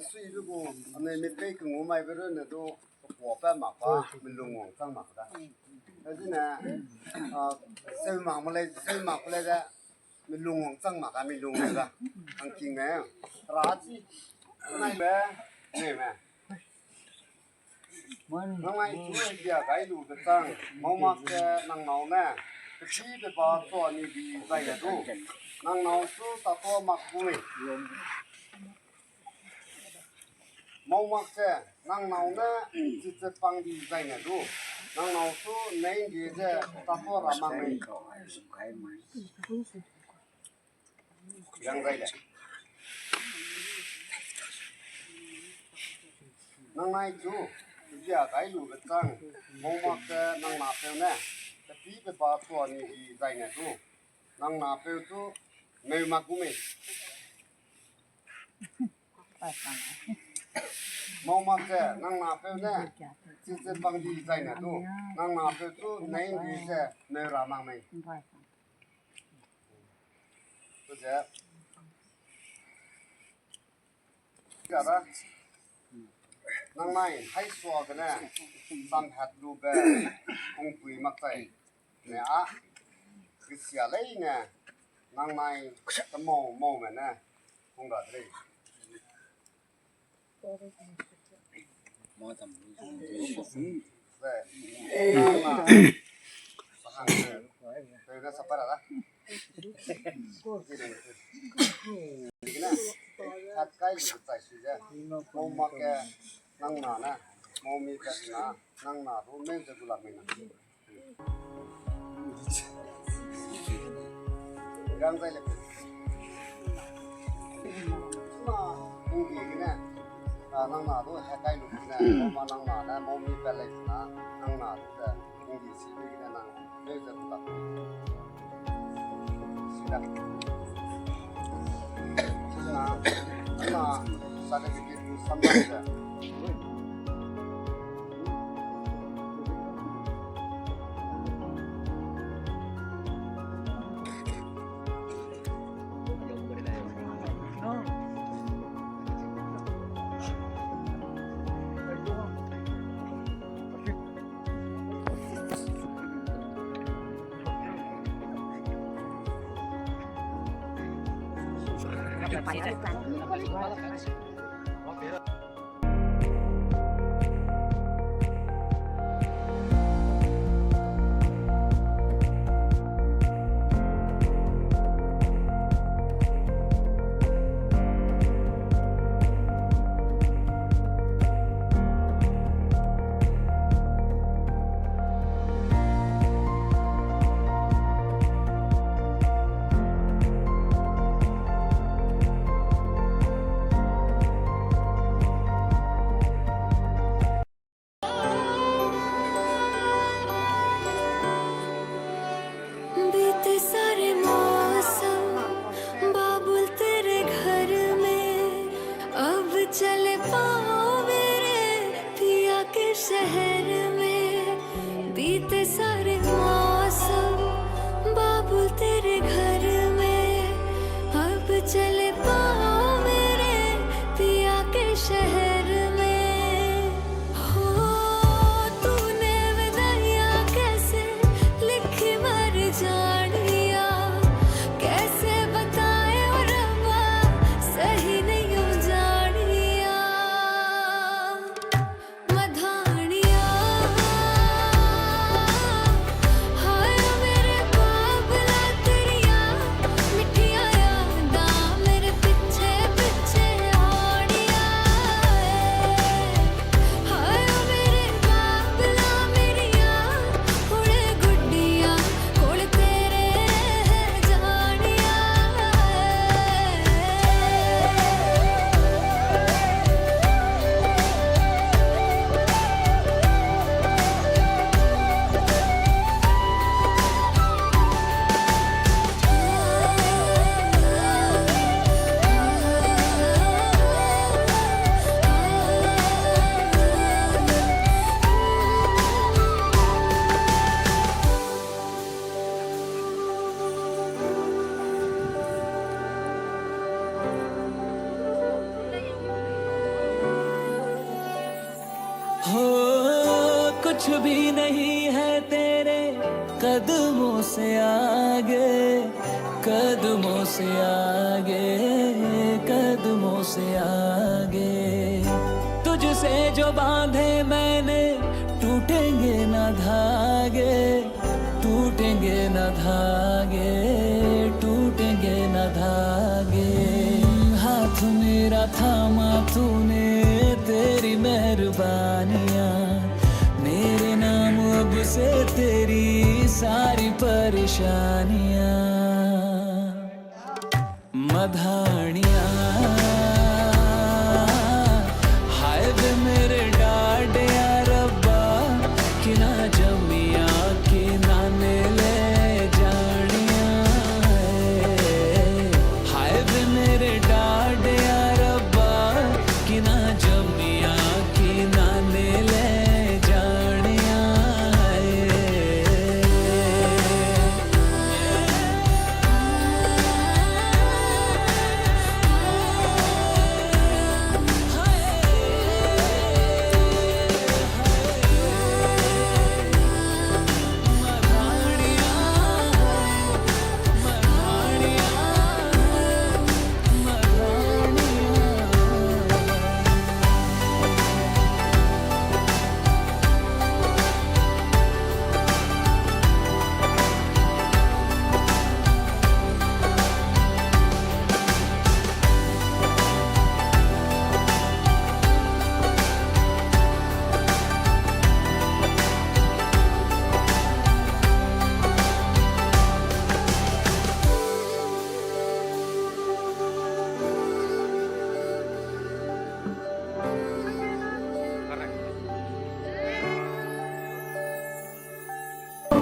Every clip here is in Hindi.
水如果那没背跟我买个人那都我办嘛吧，没弄我上嘛的。但是呢，谁忙不来，谁忙不来的，没弄我上嘛，还没弄那个，很紧的，垃圾，那边那边。nang ai chu dia gai lu ke tang mau ma ke nang nau na chi be ba to ni bi bai ya do nang nau su ta to mak bu ni mau ma ke nang nau na chi che pang bi bai na do nang nau su nei di je ta to ra ma ni yang gai le nang ai chu dia gai lu ke tang mau ma ke nang na pe na te pi be ba to ni bi bai na do nang na pe tu nei ma ku me mau ma ke nang na pe na chi che pang di bai na do nang na pe tu nei di je nei ra ma me to je ga da nang mai hai so ga na sam hat lu ba ong pui mak tai ne a ki sia lei ne nang mai ta mo ma na ong ga dei mo tam ve nang ma bahang ne na sapara da na hat kai lu tai si ja mo ma ke nang na na mo mi ka na nang na ro me je gula me na gang sai le ma u gi na nang na ro ha kai lu na mo ma nang na na mo mi ka le na nang na ro da u gi si bi na na me je gula si da na sa da ki sam da कुछ भी नहीं है तेरे कदमों से आगे, कदमों से आगे, कदमों से आगे। तुझसे जो बांधे मैंने टूटेंगे ना धागे, टूटेंगे न धागे, टूटेंगे न धागे। हाथ मेरा थामा तूने, तेरी मेहरबानियाँ, मेरे नाम अब से तेरी सारी परेशानियाँ। मधानियाँ हाय वे मेरे डाड या रब्बा, कि ना जमिया कि ना ले जानिया। हाय वे मेरे डाड या रब्बा, कि ना जमिया कि ना ले जानिया।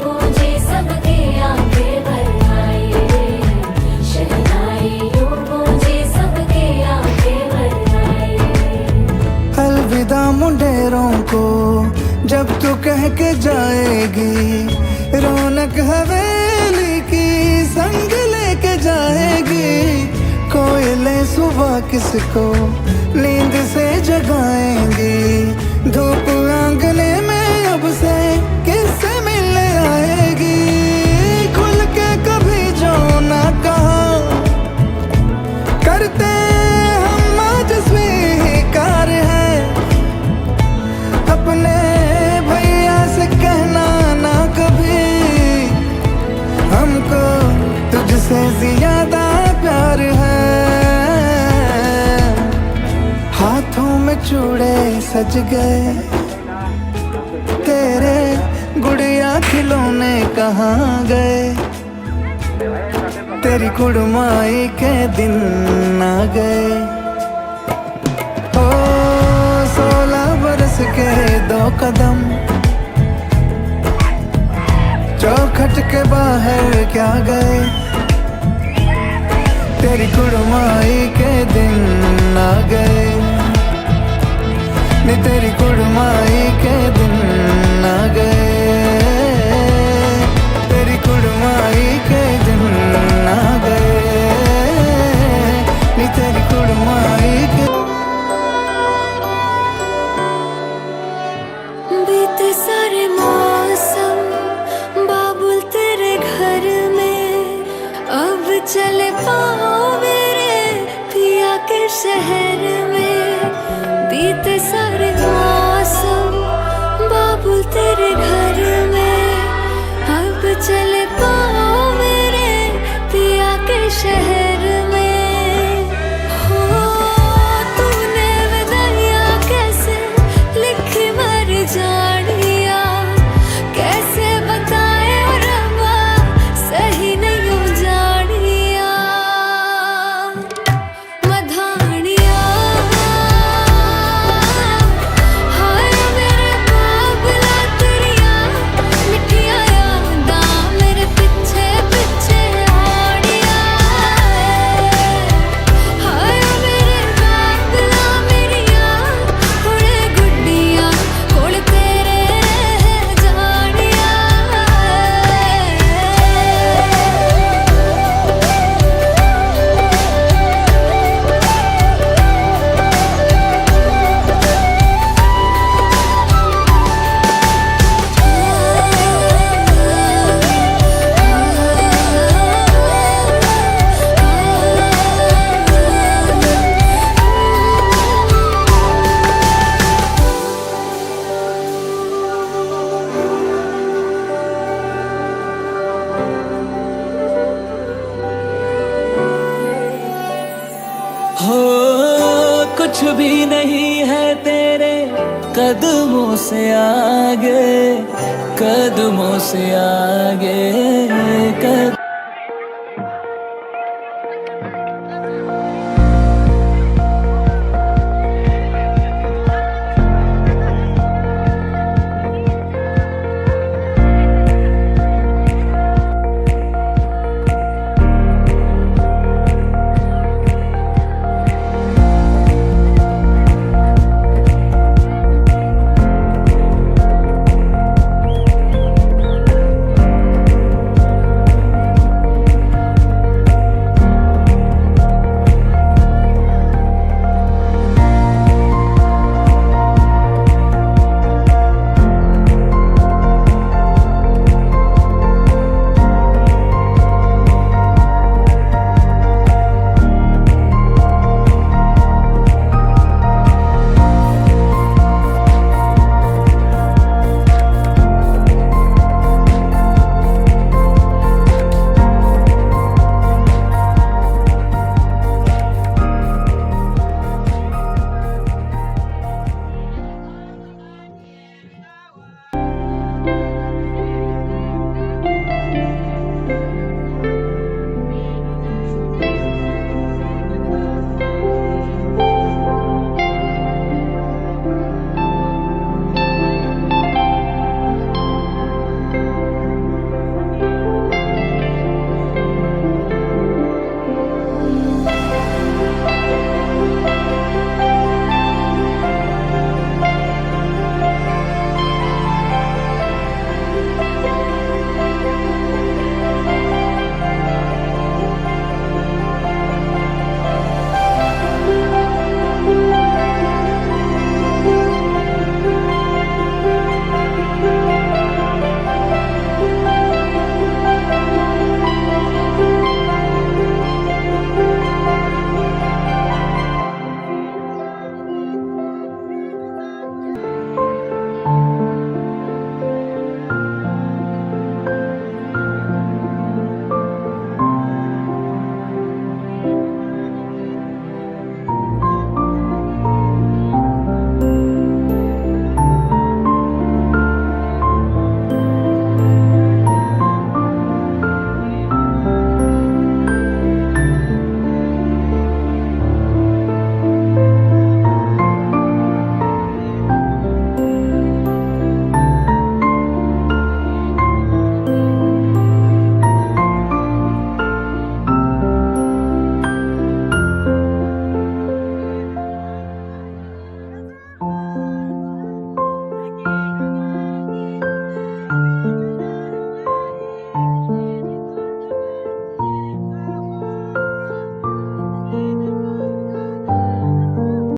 मुझे सबके आगे बढ़ाए, शहनाई यूं मुझे सबके आगे बढ़ाए। अलविदा मुंडेरों को जब तू कह के जाएगी, रौनक हवेली की संग लेके जाएगी। कोयले सुबह किसको नींद से जगाएंगी, धूप आंगने में अब से किससे मिलने आएगी। खुल के कभी जो ना कहा करते हम आज स्वीकार है, अपने भैया से कहना ना कभी, हमको तुझसे ज्यादा प्यार है। हाथों में चूड़े सज गए तेरे, गुड़िया खिलौने कहाँ गए। तेरी कुड़माई के दिन आ गए। ओ 16 बरस के 2 कदम, चौखट के बाहर क्या गए। तेरी कुड़माई के दिन आ गए, नी तेरी कुड़माई के दिन आ गए। तेरी कुड़माई के दिन आ गए, नी तेरी कुड़माई के। बीते सारे मौसम बाबुल तेरे घर में, अब चले पाओ मेरे पिया के शहर में। बीते सारे मौसम बाबुल तेरे घर में, अब चले पाओ मेरे पिया के शहर में। हो तूने विदाइयाँ कैसे लिखी मर जानिया, कैसे बताए और रब्बा सही नहीं जानिया। मधानिया भी नहीं है तेरे कदमों से आगे, कदमों से आगे,